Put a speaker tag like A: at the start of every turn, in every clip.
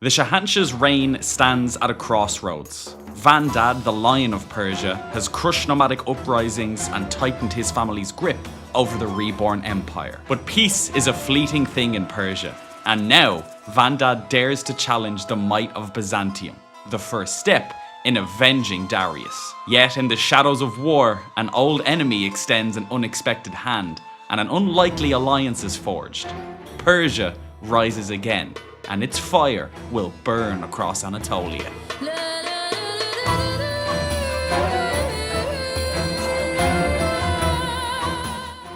A: The Shahanshah's reign stands at a crossroads. Vandad, the Lion of Persia, has crushed nomadic uprisings and tightened his family's grip over the reborn empire. But peace is a fleeting thing in Persia, and now Vandad dares to challenge the might of Byzantium, the first step in avenging Darius. Yet in the shadows of war, an old enemy extends an unexpected hand, and an unlikely alliance is forged. Persia rises again, and its fire will burn across Anatolia.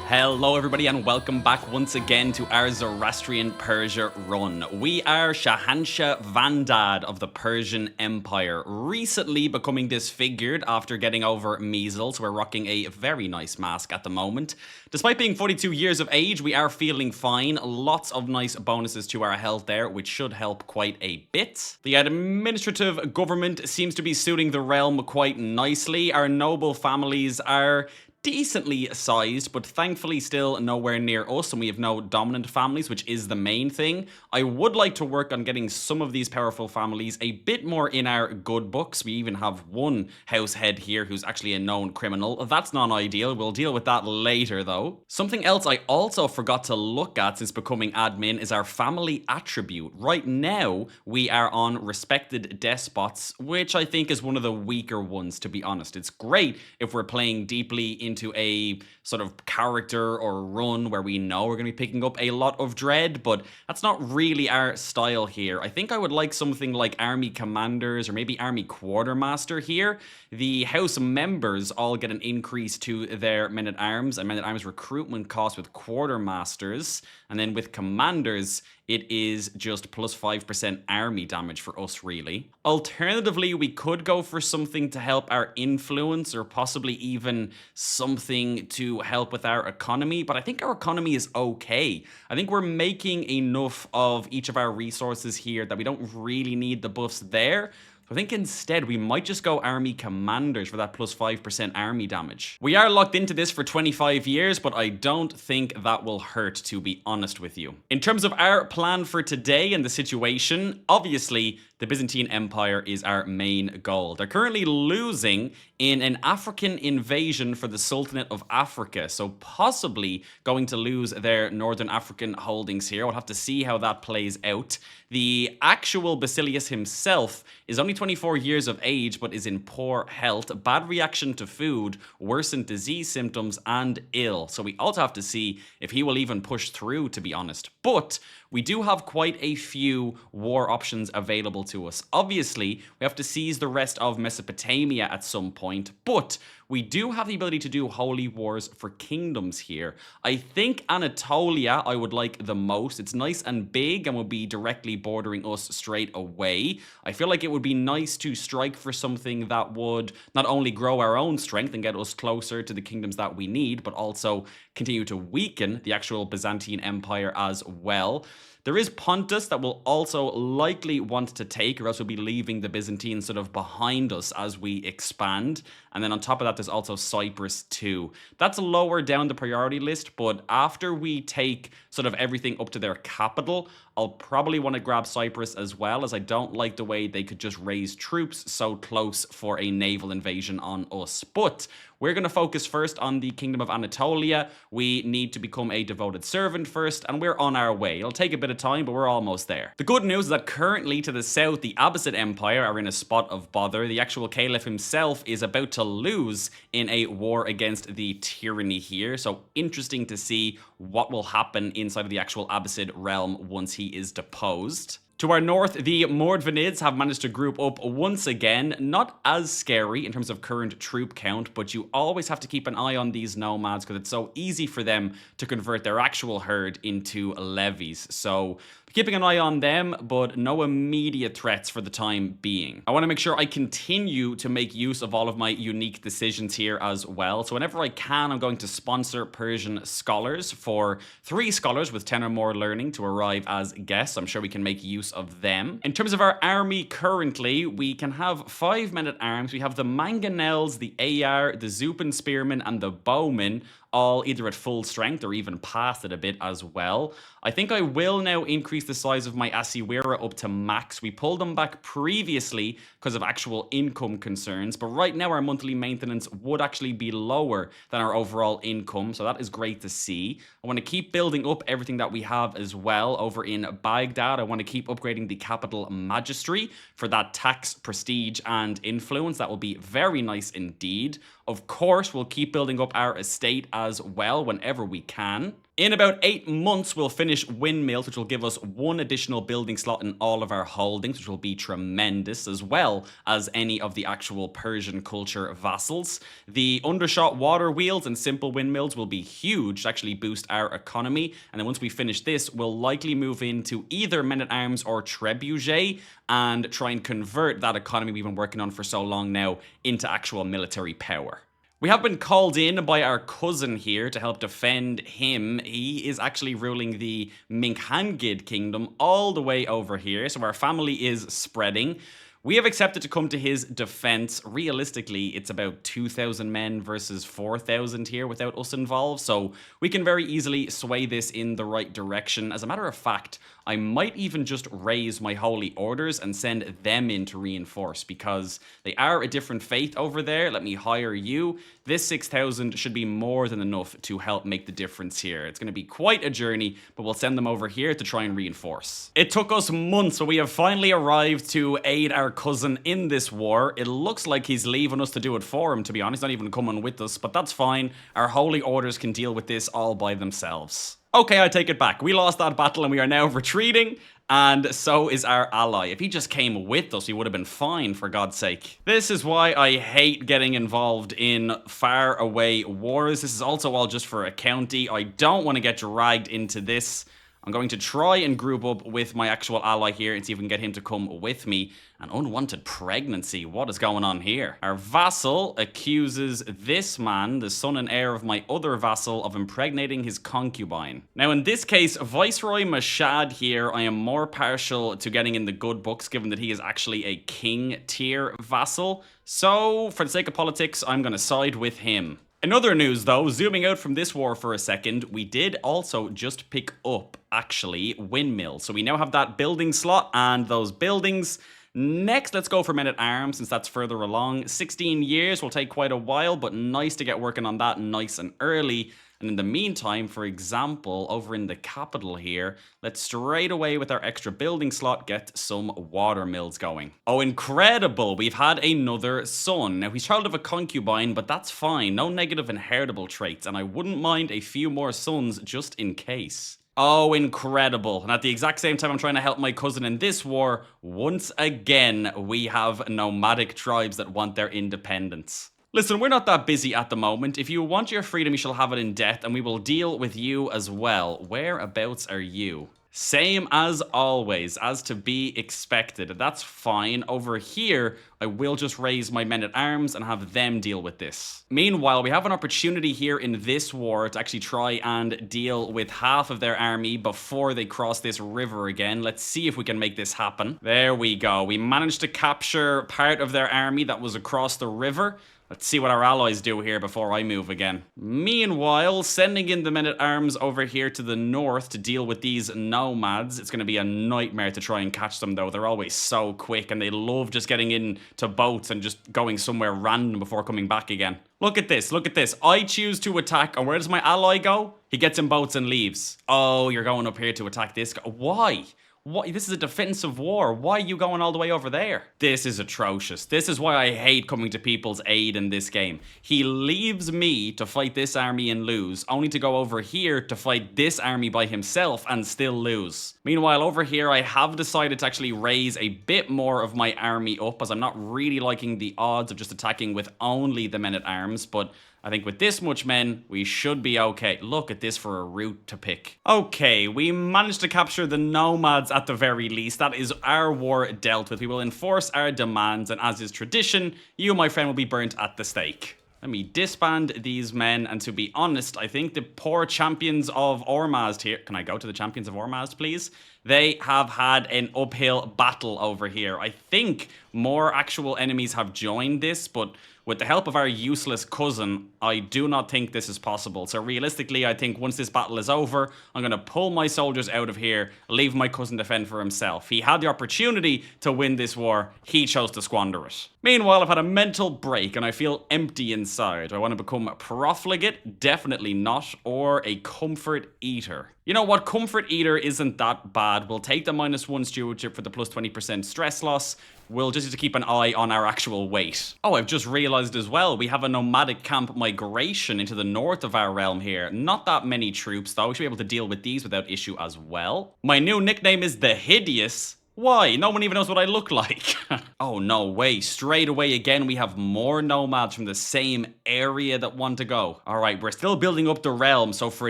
A: Hello everybody and welcome back once again to our Zoroastrian Persia run. We are Shahanshah Vandad of the Persian Empire, recently becoming disfigured after getting over measles. We're rocking a very nice mask at the moment. Despite being 42 years of age, we are feeling fine. Lots of nice bonuses to our health there, which should help quite a bit. The administrative government seems to be suiting the realm quite nicely. Our noble families are decently sized, but thankfully still nowhere near us, and we have no dominant families, which is the main thing. I would like to work on getting some of these powerful families a bit more in our good books. We even have one house head here who's actually a known criminal. That's not ideal. We'll deal with that later though. Something else I also forgot to look at since becoming admin is our family attribute. Right now we are on respected despots, which I think is one of the weaker ones, to be honest. It's great if we're playing deeply into a sort of character or run where we know we're going to be picking up a lot of dread, but that's not really our style here. I think I would like something like army commanders or maybe army quartermaster here. The house members all get an increase to their men-at-arms and men-at-arms recruitment cost with quartermasters, and then with commanders it is just plus 5% army damage for us, really. Alternatively, we could go for something to help our influence or possibly even something to help with our economy, but I think our economy is okay. I think we're making enough of each of our resources here that we don't really need the buffs there. I think instead we might just go army commanders for that plus 5% army damage. We are locked into this for 25 years, but I don't think that will hurt, to be honest with you. In terms of our plan for today and the situation, obviously the Byzantine Empire is our main goal. They're currently losing in an African invasion for the Sultanate of Africa, so possibly going to lose their Northern African holdings here. We'll have to see how that plays out. The actual Basilius himself is only 24 years of age, but is in poor health, bad reaction to food, worsened disease symptoms, and ill. So we also have to see if he will even push through, to be honest. But we do have quite a few war options available to us. Obviously, we have to seize the rest of Mesopotamia at some point, but we do have the ability to do holy wars for kingdoms here. I think Anatolia I would like the most. It's nice and big and will be directly bordering us straight away. I feel like it would be nice to strike for something that would not only grow our own strength and get us closer to the kingdoms that we need, but also continue to weaken the actual Byzantine Empire as well. There is Pontus that we'll also likely want to take, or else we'll be leaving the Byzantines sort of behind us as we expand. And then on top of that, there's also Cyprus too. That's lower down the priority list, but after we take sort of everything up to their capital, I'll probably want to grab Cyprus as well, as I don't like the way they could just raise troops so close for a naval invasion on us. But we're going to focus first on the Kingdom of Anatolia. We need to become a devoted servant first, and we're on our way. It'll take a bit of time, but we're almost there. The good news is that currently to the south, the Abbasid Empire are in a spot of bother. The actual Caliph himself is about to lose in a war against the tyranny here, so interesting to see what will happen inside of the actual Abbasid realm once he is deposed. To our north, the Mordvinids have managed to group up once again. Not as scary in terms of current troop count, but you always have to keep an eye on these nomads because it's so easy for them to convert their actual herd into levies. So keeping an eye on them, but no immediate threats for the time being. I want to make sure I continue to make use of all of my unique decisions here as well. So whenever I can, I'm going to sponsor Persian scholars for 3 scholars with 10 or more learning to arrive as guests. I'm sure we can make use of them. In terms of our army currently, we can have 5 men at arms. We have the Mangonels, the Ayar, the Zupan Spearmen, and the Bowmen, all either at full strength or even past it a bit as well. I think I will now increase the size of my Asiwira up to max. We pulled them back previously because of actual income concerns, but right now our monthly maintenance would actually be lower than our overall income, so that is great to see. I want to keep building up everything that we have as well over in Baghdad. I want to keep upgrading the capital magistry for that tax, prestige, and influence. That will be very nice indeed. Of course, we'll keep building up our estate as well whenever we can. In about 8 months, we'll finish windmills, which will give us 1 additional building slot in all of our holdings, which will be tremendous, as well as any of the actual Persian culture vassals. The undershot water wheels and simple windmills will be huge to actually boost our economy. And then once we finish this, we'll likely move into either men-at-arms or trebuchet and try and convert that economy we've been working on for so long now into actual military power. We have been called in by our cousin here to help defend him. He is actually ruling the Minkhangid kingdom all the way over here, so our family is spreading. We have accepted to come to his defense. Realistically, it's about 2,000 men versus 4,000 here without us involved, so we can very easily sway this in the right direction. As a matter of fact, I might even just raise my holy orders and send them in to reinforce, because they are a different faith over there. Let me hire you. This 6,000 should be more than enough to help make the difference here. It's going to be quite a journey, but we'll send them over here to try and reinforce. It took us months, but we have finally arrived to aid our cousin in this war. It looks like he's leaving us to do it for him, to be honest. Not even coming with us, but that's fine. Our holy orders can deal with this all by themselves. Okay, I take it back. We lost that battle and we are now retreating, and so is our ally. If he just came with us, he would have been fine, for God's sake. This is why I hate getting involved in far away wars. This is also all just for a county. I don't want to get dragged into this. I'm going to try and group up with my actual ally here and see if we can get him to come with me. An unwanted pregnancy. What is going on here? Our vassal accuses this man, the son and heir of my other vassal, of impregnating his concubine. Now, in this case, Viceroy Mashad here, I am more partial to getting in the good books, given that he is actually a king tier vassal. So, for the sake of politics, I'm going to side with him. In other news though, zooming out from this war for a second, we did also just pick up, actually, windmills. So we now have that building slot and those buildings. Next, let's go for men-at-arms, since that's further along. 16 years will take quite a while, but nice to get working on that nice and early. And in the meantime, for example, over in the capital here, let's straight away with our extra building slot get some water mills going. Oh, incredible! We've had another son. Now, he's child of a concubine, but that's fine. No negative inheritable traits, and I wouldn't mind a few more sons just in case. Oh, incredible. And at the exact same time I'm trying to help my cousin in this war, once again, we have nomadic tribes that want their independence. Listen, we're not that busy at the moment. If you want your freedom, you shall have it in death, and we will deal with you as well. Whereabouts are you? Same as always, as to be expected. That's fine. Over here, I will just raise my men-at-arms and have them deal with this. Meanwhile, we have an opportunity here in this war to actually try and deal with half of their army before they cross this river again. Let's see if we can make this happen. There we go. We managed to capture part of their army that was across the river. Let's see what our allies do here before I move again. Meanwhile, sending in the men-at-arms over here to the north to deal with these nomads. It's going to be a nightmare to try and catch them, though. They're always so quick, and they love just getting into boats and just going somewhere random before coming back again. Look at this, look at this. I choose to attack, and where does my ally go? He gets in boats and leaves. Oh, you're going up here to attack this guy. Why? What? This is a defensive war. Why are you going all the way over there? This is atrocious. This is why I hate coming to people's aid in this game. He leaves me to fight this army and lose, only to go over here to fight this army by himself and still lose. Meanwhile, over here, I have decided to actually raise a bit more of my army up, as I'm not really liking the odds of just attacking with only the men-at-arms, but I think with this much men, we should be okay. Look at this for a route to pick. Okay, we managed to capture the nomads at the very least. That is our war dealt with. We will enforce our demands, and as is tradition, you, my friend, will be burnt at the stake. Let me disband these men, and to be honest, I think the poor champions of Ormazd here... Can I go to the champions of Ormazd, please? they have had an uphill battle over here. I think more actual enemies have joined this, but with the help of our useless cousin, I do not think this is possible. So realistically, I think once this battle is over, I'm going to pull my soldiers out of here, leave my cousin to fend for himself. He had the opportunity to win this war. He chose to squander it. Meanwhile, I've had a mental break and I feel empty inside. Do I want to become a profligate? Definitely not. Or a comfort eater. You know what? Comfort eater isn't that bad. We'll take the -1 stewardship for the plus 20% stress loss. We'll just need to keep an eye on our actual weight. Oh, I've just realized as well, we have a nomadic camp migration into the north of our realm here. Not that many troops though. We should be able to deal with these without issue as well. My new nickname is the Hideous. Why? No one even knows what I look like. Oh, no way. Straight away again, we have more nomads from the same area that want to go. All right, we're still building up the realm, so for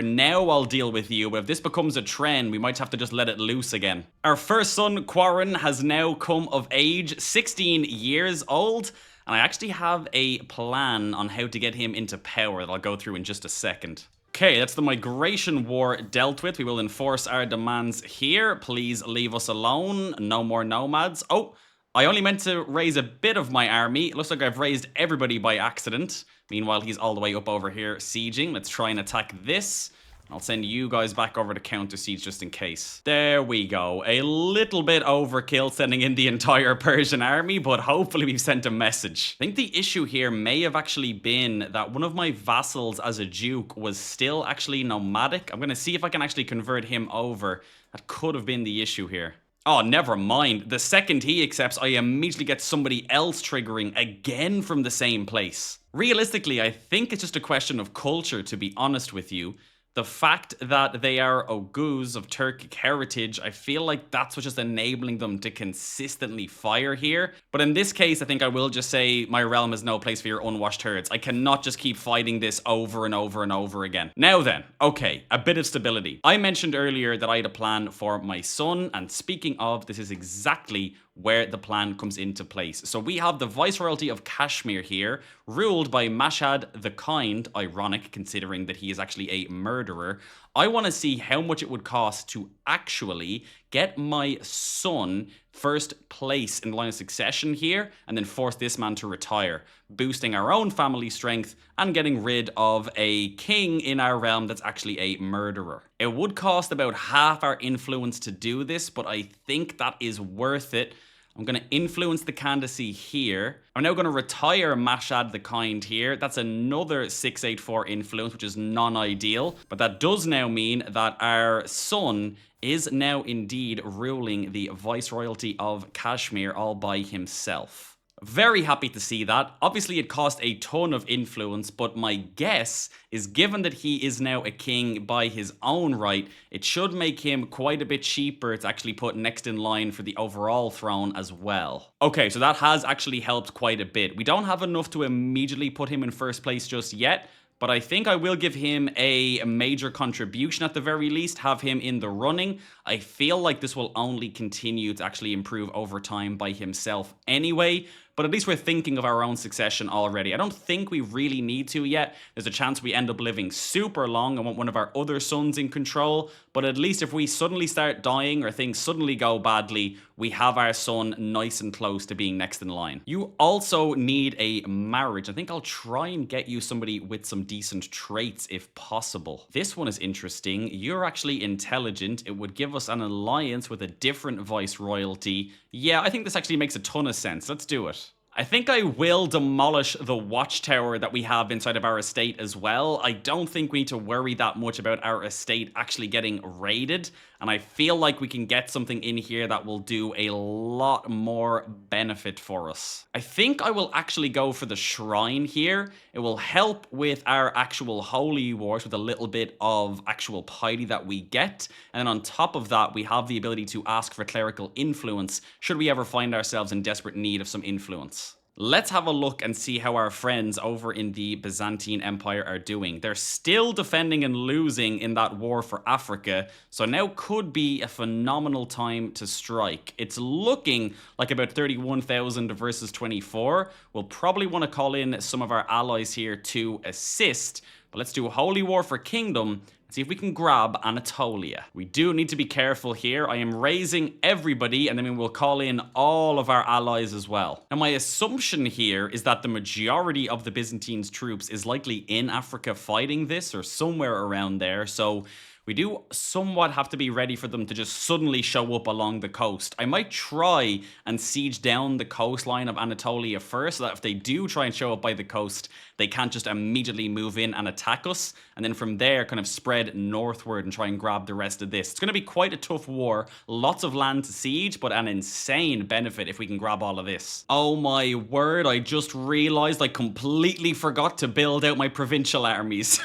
A: now I'll deal with you, but if this becomes a trend, we might have to just let it loose again. Our first son, Quarren, has now come of age, 16 years old, and I actually have a plan on how to get him into power that I'll go through in just a second. Okay, that's the migration war dealt with. We will enforce our demands here. Please leave us alone. No more nomads. Oh, I only meant to raise a bit of my army. It looks like I've raised everybody by accident. Meanwhile, he's all the way up over here sieging. Let's try and attack this. I'll send you guys back over to counter siege just in case. There we go. A little bit overkill sending in the entire Persian army, but hopefully we've sent a message. I think the issue here may have actually been that one of my vassals as a duke was still actually nomadic. I'm going to see if I can actually convert him over. That could have been the issue here. Oh, never mind. The second he accepts, I immediately get somebody else triggering again from the same place. Realistically, I think it's just a question of culture, to be honest with you. The fact that they are Oghuz of Turkic heritage, I feel like that's what's just enabling them to consistently fire here. But in this case, I think I will just say my realm is no place for your unwashed herds. I cannot just keep fighting this over and over and over again. Now then, okay, a bit of stability. I mentioned earlier that I had a plan for my son, and speaking of, this is exactly where the plan comes into place. So we have the Viceroyalty of Kashmir here, ruled by Mashhad the Kind, ironic considering that he is actually a murderer. I want to see how much it would cost to actually get my son first place in the line of succession here, and then force this man to retire, boosting our own family strength and getting rid of a king in our realm that's actually a murderer. It would cost about half our influence to do this, but I think that is worth it. I'm going to influence the candidacy here. I'm now going to retire Mashhad the Kind here. That's another 684 influence, which is non-ideal. But that does now mean that our son is now indeed ruling the Viceroyalty of Kashmir all by himself. Very happy to see that. Obviously, it cost a ton of influence, but my guess is given that he is now a king by his own right, it should make him quite a bit cheaper to actually put next in line for the overall throne as well. Okay, so that has actually helped quite a bit. We don't have enough to immediately put him in first place just yet, but I think I will give him a major contribution at the very least, have him in the running. I feel like this will only continue to actually improve over time by himself anyway, but at least we're thinking of our own succession already. I don't think we really need to yet. There's a chance we end up living super long and want one of our other sons in control, but at least if we suddenly start dying or things suddenly go badly, we have our son nice and close to being next in line. You also need a marriage. I think I'll try and get you somebody with some decent traits if possible. This one is interesting. You're actually intelligent. It would give us an alliance with a different viceroyalty. Yeah, I think this actually makes a ton of sense. Let's do it. I think I will demolish the watchtower that we have inside of our estate as well. I don't think we need to worry that much about our estate actually getting raided. And I feel like we can get something in here that will do a lot more benefit for us. I think I will actually go for the shrine here. It will help with our actual holy wars with a little bit of actual piety that we get. And then on top of that, we have the ability to ask for clerical influence should we ever find ourselves in desperate need of some influence. Let's have a look and see how our friends over in the Byzantine Empire are doing. They're still defending and losing in that war for Africa, so now could be a phenomenal time to strike. It's looking like about 31,000 versus 24. We'll probably want to call in some of our allies here to assist, But let's do Holy War for Kingdom. See if we can grab Anatolia. We do need to be careful here. I am raising everybody, and then we will call in all of our allies as well. Now, my assumption here is that the majority of the Byzantines troops is likely in Africa fighting this, or somewhere around there. So we do somewhat have to be ready for them to just suddenly show up along the coast. I might try and siege down the coastline of Anatolia first, so that if they do try and show up by the coast, they can't just immediately move in and attack us, and then from there kind of spread northward and try and grab the rest of this. It's going to be quite a tough war, lots of land to siege, but an insane benefit if we can grab all of this. Oh my word, I just realized I completely forgot to build out my provincial armies.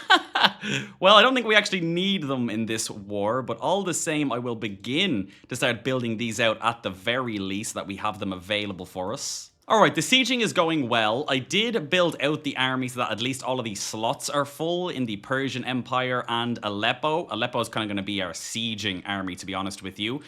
A: Well, I don't think we actually need them in this war, but all the same, I will begin to start building these out at the very least, so that we have them available for us. Alright, the sieging is going well. I did build out the army so that at least all of these slots are full in the Persian Empire and Aleppo. Aleppo is kind of going to be our sieging army, to be honest with you.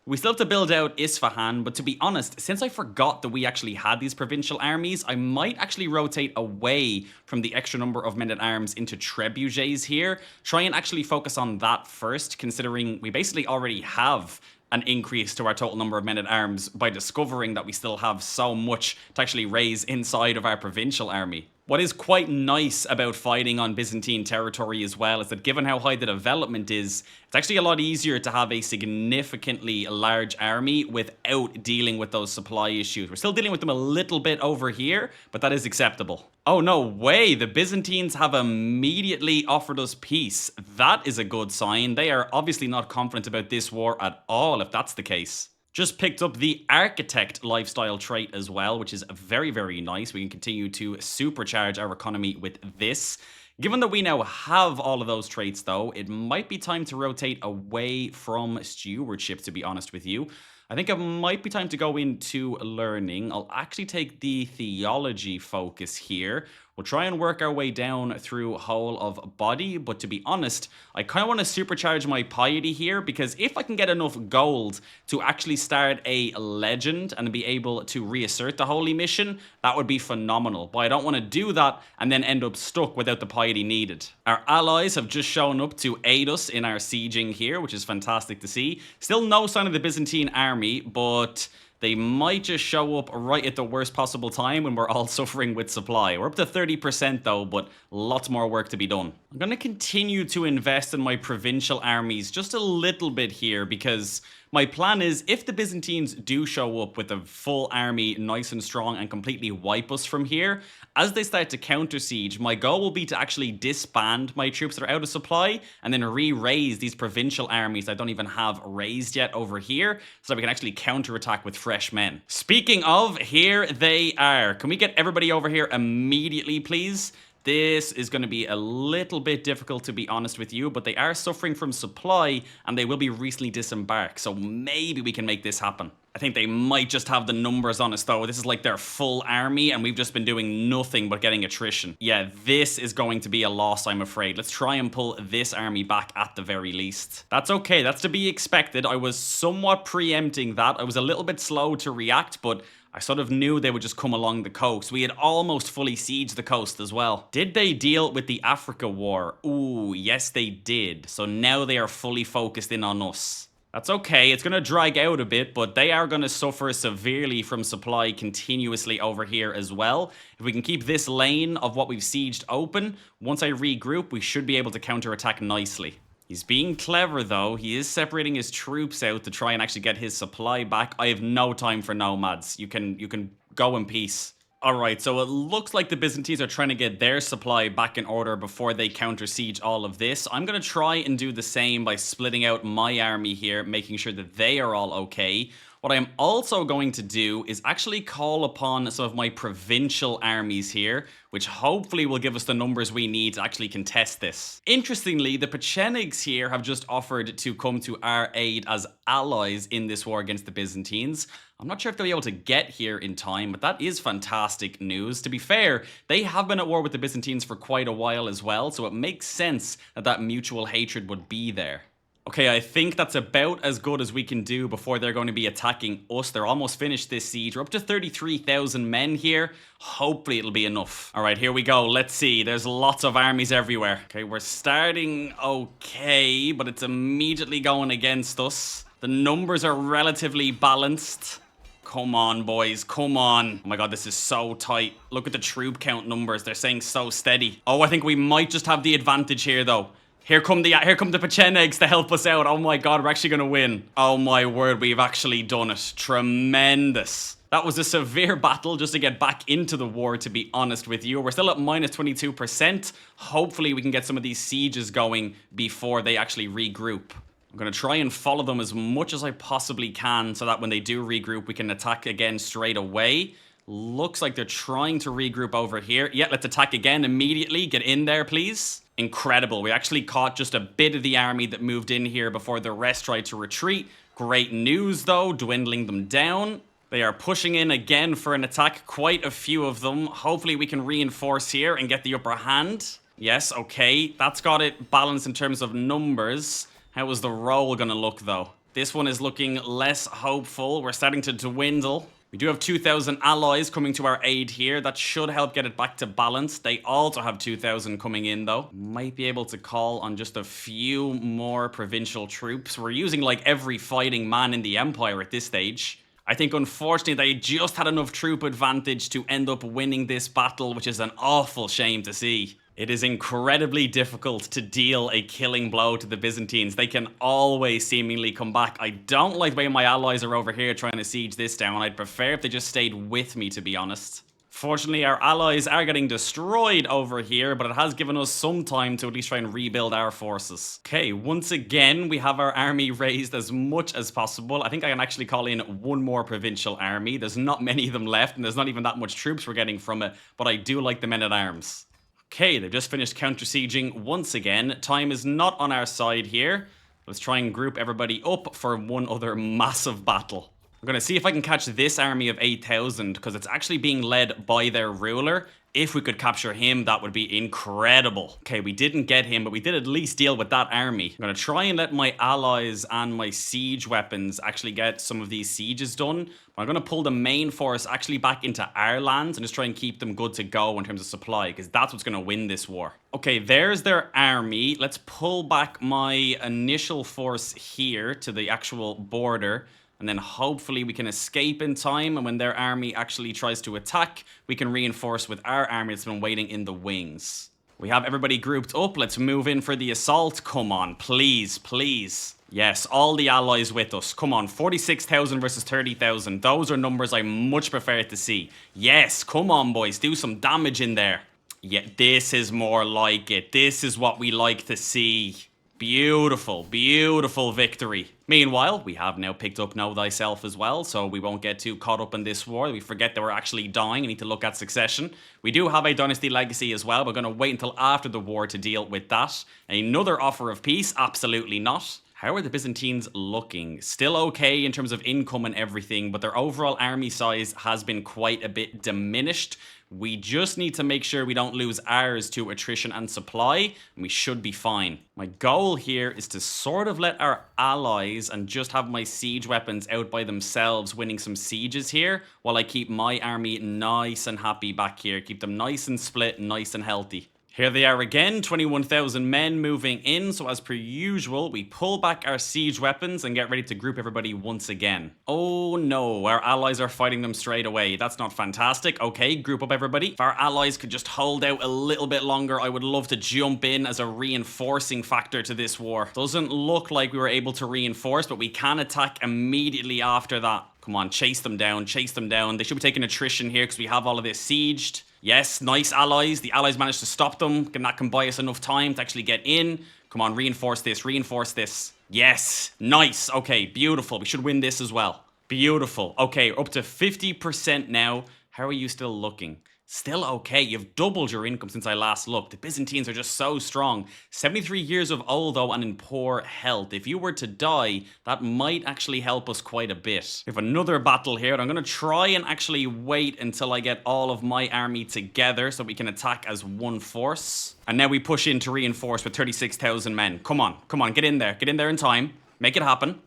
A: We still have to build out Isfahan, but to be honest, since I forgot that we actually had these provincial armies, I might actually rotate away from the extra number of men-at-arms into trebuchets here. Try and actually focus on that first, considering we basically already have an increase to our total number of men-at-arms by discovering that we still have so much to actually raise inside of our provincial army. What is quite nice about fighting on Byzantine territory as well is that given how high the development is, it's actually a lot easier to have a significantly large army without dealing with those supply issues. We're still dealing with them a little bit over here, but that is acceptable. Oh, no way. The Byzantines have immediately offered us peace. That is a good sign. They are obviously not confident about this war at all, if that's the case. Just picked up the architect lifestyle trait as well, which is very, very nice. We can continue to supercharge our economy with this. Given that we now have all of those traits, though, it might be time to rotate away from stewardship, to be honest with you. I think it might be time to go into learning. I'll actually take the theology focus here. We'll try and work our way down through whole of body, but to be honest, I kind of want to supercharge my piety here, because if I can get enough gold to actually start a legend and be able to reassert the holy mission, that would be phenomenal. But I don't want to do that and then end up stuck without the piety needed. Our allies have just shown up to aid us in our sieging here, which is fantastic to see. Still no sign of the Byzantine army, but they might just show up right at the worst possible time when we're all suffering with supply. We're up to 30% though, but lots more work to be done. I'm going to continue to invest in my provincial armies just a little bit here, because my plan is, if the Byzantines do show up with a full army nice and strong and completely wipe us from here, as they start to counter siege, my goal will be to actually disband my troops that are out of supply and then re-raise these provincial armies I don't even have raised yet over here, so that we can actually counterattack with fresh men. Speaking of, here they are. Can we get everybody over here immediately, please? This is going to be a little bit difficult, to be honest with you, but they are suffering from supply and they will be recently disembarked, so maybe we can make this happen. I think they might just have the numbers on us though. This is like their full army and we've just been doing nothing but getting attrition. Yeah, this is going to be a loss, I'm afraid. Let's try and pull this army back at the very least. That's okay, that's to be expected. I was somewhat preempting that. I was a little bit slow to react, but I sort of knew they would just come along the coast. We had almost fully sieged the coast as well. Did they deal with the Africa War? Ooh, yes they did. So now they are fully focused in on us. That's okay, it's going to drag out a bit, but they are going to suffer severely from supply continuously over here as well. If we can keep this lane of what we've sieged open, once I regroup, we should be able to counterattack nicely. He's being clever though. He is separating his troops out to try and actually get his supply back. I have no time for nomads. You can go in peace. Alright, so it looks like the Byzantines are trying to get their supply back in order before they counter-siege all of this. I'm going to try and do the same by splitting out my army here, making sure that they are all okay. What I'm also going to do is actually call upon some of my provincial armies here, which hopefully will give us the numbers we need to actually contest this. Interestingly, the Pechenegs here have just offered to come to our aid as allies in this war against the Byzantines. I'm not sure if they'll be able to get here in time, but that is fantastic news. To be fair, they have been at war with the Byzantines for quite a while as well, so it makes sense that that mutual hatred would be there. Okay, I think that's about as good as we can do before they're going to be attacking us. They're almost finished this siege. We're up to 33,000 men here. Hopefully it'll be enough. All right, here we go. Let's see. There's lots of armies everywhere. Okay, we're starting okay, but it's immediately going against us. The numbers are relatively balanced. Come on, boys. Come on. Oh my god, this is so tight. Look at the troop count numbers. They're saying so steady. Oh, I think we might just have the advantage here, though. Here come the Pechenegs to help us out. Oh my god, we're actually going to win. Oh my word, we've actually done it. Tremendous. That was a severe battle just to get back into the war, to be honest with you. We're still at minus 22%. Hopefully we can get some of these sieges going before they actually regroup. I'm going to try and follow them as much as I possibly can so that when they do regroup, we can attack again straight away. Looks like they're trying to regroup over here. Yeah, let's attack again immediately. Get in there, please. Incredible. We actually caught just a bit of the army that moved in here before the rest tried to retreat. Great news, though, dwindling them down. They are pushing in again for an attack, quite a few of them. Hopefully we can reinforce here and get the upper hand. Yes, okay. That's got it balanced in terms of numbers. How is the roll going to look, though? This one is looking less hopeful. We're starting to dwindle. We do have 2,000 allies coming to our aid here. That should help get it back to balance. They also have 2,000 coming in, though. Might be able to call on just a few more provincial troops. We're using, like, every fighting man in the Empire at this stage. I think, unfortunately, they just had enough troop advantage to end up winning this battle, which is an awful shame to see. It is incredibly difficult to deal a killing blow to the Byzantines. They can always seemingly come back. I don't like the way my allies are over here trying to siege this down. I'd prefer if they just stayed with me, to be honest. Fortunately, our allies are getting destroyed over here, but it has given us some time to at least try and rebuild our forces. Okay, once again, we have our army raised as much as possible. I think I can actually call in one more provincial army. There's not many of them left, and there's not even that much troops we're getting from it, but I do like the men-at-arms. Okay, they've just finished counter-sieging once again. Time is not on our side here. Let's try and group everybody up for one other massive battle. I'm going to see if I can catch this army of 8,000 because it's actually being led by their ruler. If we could capture him, that would be incredible. Okay, we didn't get him, but we did at least deal with that army. I'm going to try and let my allies and my siege weapons actually get some of these sieges done. But I'm going to pull the main force actually back into our lands and just try and keep them good to go in terms of supply, because that's what's going to win this war. Okay, there's their army. Let's pull back my initial force here to the actual border. And then hopefully we can escape in time, and when their army actually tries to attack, we can reinforce with our army that's been waiting in the wings. We have everybody grouped up. Let's move in for the assault. Come on, please, please. Yes, all the allies with us. Come on, 46,000 versus 30,000. Those are numbers I much prefer to see. Yes, come on, boys. Do some damage in there. Yeah, this is more like it. This is what we like to see. Beautiful, beautiful victory. Meanwhile, we have now picked up Know Thyself as well, so we won't get too caught up in this war. We forget that we're actually dying and need to look at succession. We do have a dynasty legacy as well. We're going to wait until after the war to deal with that. Another offer of peace? Absolutely not. How are the Byzantines looking? Still okay in terms of income and everything, but their overall army size has been quite a bit diminished. We just need to make sure we don't lose ours to attrition and supply, and we should be fine. My goal here is to sort of let our allies and just have my siege weapons out by themselves winning some sieges here, while I keep my army nice and happy back here. Keep them nice and split, nice and healthy. Here they are again, 21,000 men moving in, so as per usual, we pull back our siege weapons and get ready to group everybody once again. Oh no, our allies are fighting them straight away. That's not fantastic. Okay, group up everybody. If our allies could just hold out a little bit longer, I would love to jump in as a reinforcing factor to this war. Doesn't look like we were able to reinforce, but we can attack immediately after that. Come on, chase them down, chase them down. They should be taking attrition here because we have all of this sieged. Yes, nice allies. The allies managed to stop them. And that can buy us enough time to actually get in. Come on, reinforce this, reinforce this. Yes, nice. Okay, beautiful. We should win this as well. Beautiful. Okay, up to 50% now. How are you still looking? Still okay, you've doubled your income since I last looked. The Byzantines are just so strong. 73 years of old though and in poor health. If you were to die, that might actually help us quite a bit. We have another battle here, and I'm going to try and actually wait until I get all of my army together so we can attack as one force. And now we push in to reinforce with 36,000 men. Come on, get in there. Get in there in time. Make it happen.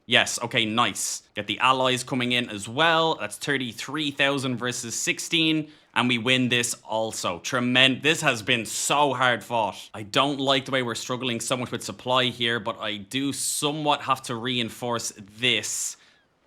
A: Yes, okay, nice. Get the allies coming in as well. That's 33,000 versus 16. And we win this also. Tremendous. This has been so hard fought. I don't like the way we're struggling so much with supply here, but I do somewhat have to reinforce this,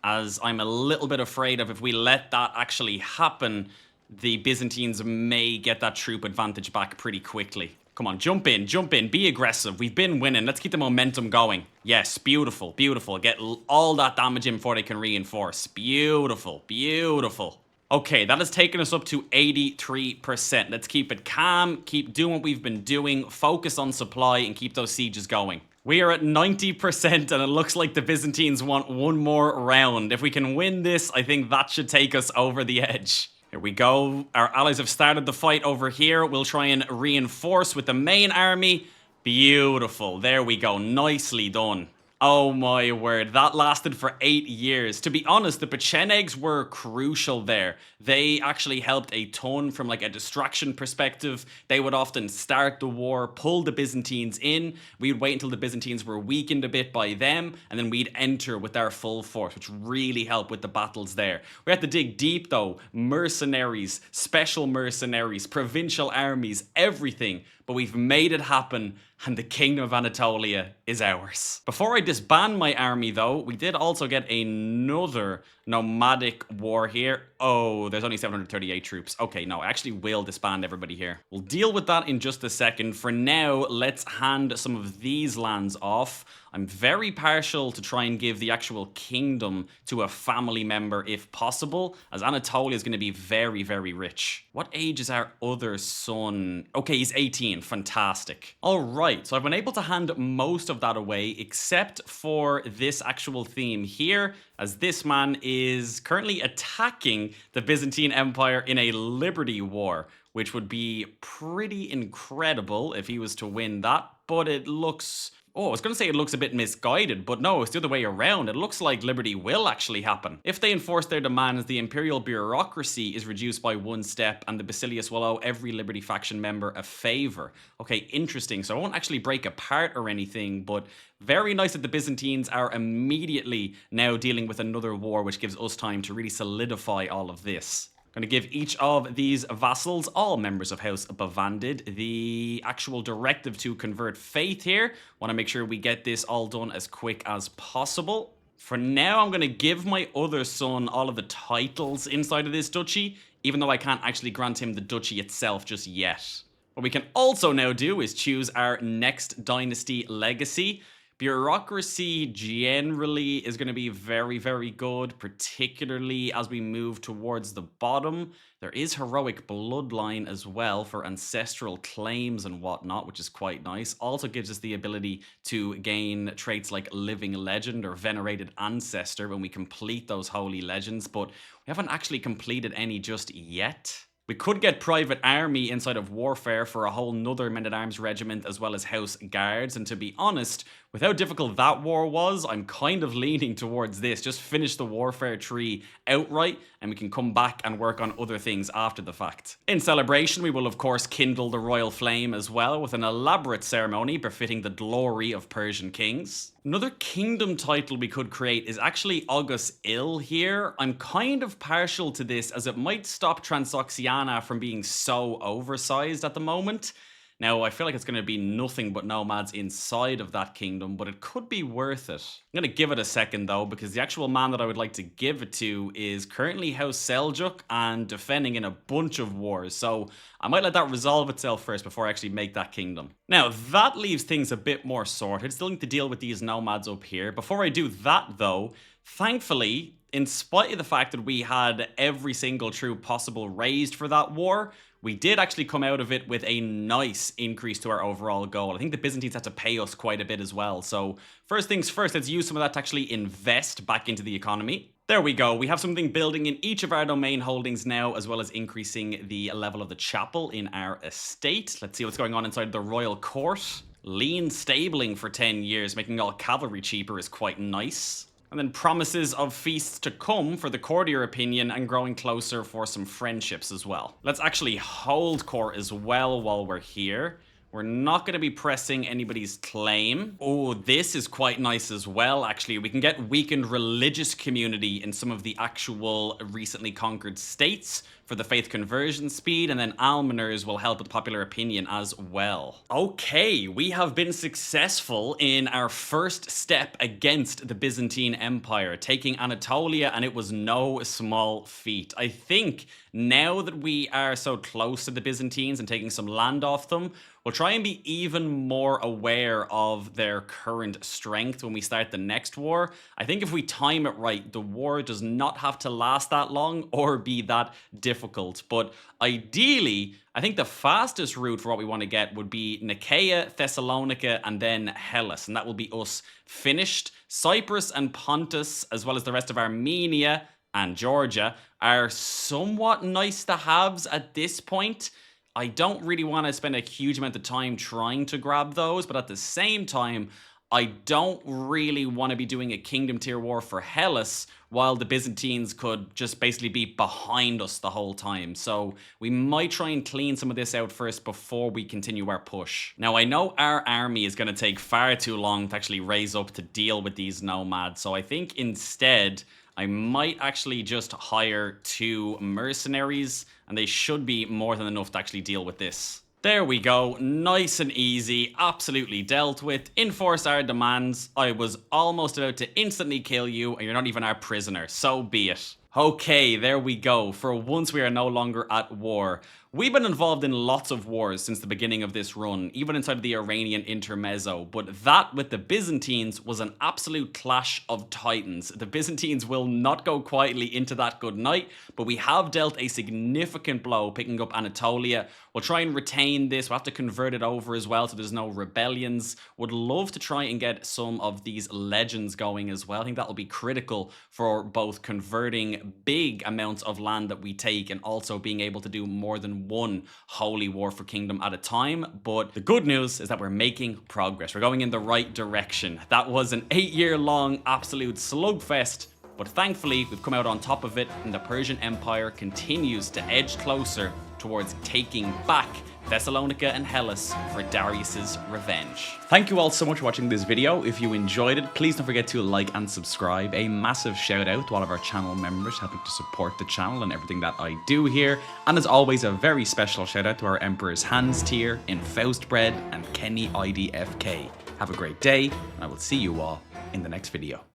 A: as I'm a little bit afraid of if we let that actually happen, the Byzantines may get that troop advantage back pretty quickly. Come on, jump in, be aggressive. We've been winning. Let's keep the momentum going. Yes, beautiful, beautiful. Get all that damage in before they can reinforce. Beautiful, beautiful. Okay, that has taken us up to 83%. Let's keep it calm, keep doing what we've been doing, focus on supply, and keep those sieges going. We are at 90%, and it looks like the Byzantines want one more round. If we can win this, I think that should take us over the edge. Here we go. Our allies have started the fight over here. We'll try and reinforce with the main army. Beautiful. There we go. Nicely done. Oh my word, that lasted for 8 years. To be honest, the Pechenegs were crucial there. They actually helped a ton from like a distraction perspective. They would often start the war, pull the Byzantines in. We'd wait until the Byzantines were weakened a bit by them, and then we'd enter with our full force, which really helped with the battles there. We had to dig deep though. Mercenaries, special mercenaries, provincial armies, everything. But we've made it happen, and the Kingdom of Anatolia is ours. Before I disband my army, though, we did also get another nomadic war here. Oh, there's only 738 troops. Okay, no, I actually will disband everybody here. We'll deal with that in just a second. For now, let's hand some of these lands off. I'm very partial to try and give the actual kingdom to a family member if possible, as Anatolia is going to be very, very rich. What age is our other son? Okay, he's 18. Fantastic. All right, so I've been able to hand most of that away except for this actual theme here, as this man is currently attacking the Byzantine Empire in a liberty war, which would be pretty incredible if he was to win that, but it looks... Oh, I was going to say it looks a bit misguided, but no, it's the other way around. It looks like liberty will actually happen. If they enforce their demands, the imperial bureaucracy is reduced by 1 step, and the Basilius will owe every liberty faction member a favor. Okay, interesting. So I won't actually break apart or anything, but very nice that the Byzantines are immediately now dealing with another war, which gives us time to really solidify all of this. Going to give each of these vassals, all members of House Vandad, the actual directive to convert faith here. Want to make sure we get this all done as quick as possible. For now, I'm going to give my other son all of the titles inside of this duchy, even though I can't actually grant him the duchy itself just yet. What we can also now do is choose our next dynasty legacy. Bureaucracy generally is going to be very, very good, particularly as we move towards the bottom. There is heroic bloodline as well for ancestral claims and whatnot, which is quite nice. Also gives us the ability to gain traits like living legend or venerated ancestor when we complete those holy legends, but we haven't actually completed any just yet. We could get private army inside of warfare for a whole nother men-at-arms regiment as well as house guards, and to be honest, with how difficult that war was, I'm kind of leaning towards this. Just finish the warfare tree outright and we can come back and work on other things after the fact. In celebration, we will of course kindle the royal flame as well with an elaborate ceremony befitting the glory of Persian kings. Another kingdom title we could create is actually August Ill here. I'm kind of partial to this as it might stop Transoxiana from being so oversized at the moment. Now, I feel like it's going to be nothing but nomads inside of that kingdom, but it could be worth it. I'm going to give it a second, though, because the actual man that I would like to give it to is currently House Seljuk and defending in a bunch of wars, so I might let that resolve itself first before I actually make that kingdom. Now, that leaves things a bit more sorted. Still need to deal with these nomads up here. Before I do that, though, thankfully, in spite of the fact that we had every single troop possible raised for that war, we did actually come out of it with a nice increase to our overall goal. I think the Byzantines had to pay us quite a bit as well. So first things first, let's use some of that to actually invest back into the economy. There we go. We have something building in each of our domain holdings now, as well as increasing the level of the chapel in our estate. Let's see what's going on inside the royal court. Lean stabling for 10 years, making all cavalry cheaper is quite nice. And then promises of feasts to come for the courtier opinion and growing closer for some friendships as well. Let's actually hold court as well while we're here. We're not going to be pressing anybody's claim. Oh, this is quite nice as well, actually. We can get weakened religious community in some of the actual recently conquered states for the faith conversion speed, and then almoners will help with popular opinion as well. Okay, we have been successful in our first step against the Byzantine Empire, taking Anatolia, and it was no small feat. I think now that we are so close to the Byzantines and taking some land off them, we'll try and be even more aware of their current strength when we start the next war. I think if we time it right, the war does not have to last that long or be that difficult. But ideally, I think the fastest route for what we want to get would be Nicaea, Thessalonica, and then Hellas. And that will be us finished. Cyprus and Pontus, as well as the rest of Armenia and Georgia, are somewhat nice to haves at this point. I don't really want to spend a huge amount of time trying to grab those, but at the same time, I don't really want to be doing a kingdom tier war for Hellas while the Byzantines could just basically be behind us the whole time. So we might try and clean some of this out first before we continue our push. Now, I know our army is going to take far too long to actually raise up to deal with these nomads, so I think instead I might actually just hire 2 mercenaries, and they should be more than enough to actually deal with this. There we go, nice and easy, absolutely dealt with. Enforce our demands. I was almost about to instantly kill you, and you're not even our prisoner, so be it. Okay, there we go. For once we are no longer at war. We've been involved in lots of wars since the beginning of this run, even inside of the Iranian intermezzo, but that with the Byzantines was an absolute clash of titans. The Byzantines will not go quietly into that good night, but we have dealt a significant blow picking up Anatolia. We'll try and retain this. We'll have to convert it over as well so there's no rebellions. Would love to try and get some of these legends going as well. I think that'll be critical for both converting big amounts of land that we take and also being able to do more than one holy war for kingdom at a time. But the good news is that we're making progress. We're going in the right direction. That was an 8-year-long absolute slugfest, but thankfully we've come out on top of it, and the Persian Empire continues to edge closer towards taking back Thessalonica and Hellas for Darius's revenge. Thank you all so much for watching this video. If you enjoyed it, please don't forget to like and subscribe. A massive shout out to all of our channel members helping to support the channel and everything that I do here. And as always, a very special shout out to our Emperor's Hands tier in Faustbread and Kenny IDFK. Have a great day, and I will see you all in the next video.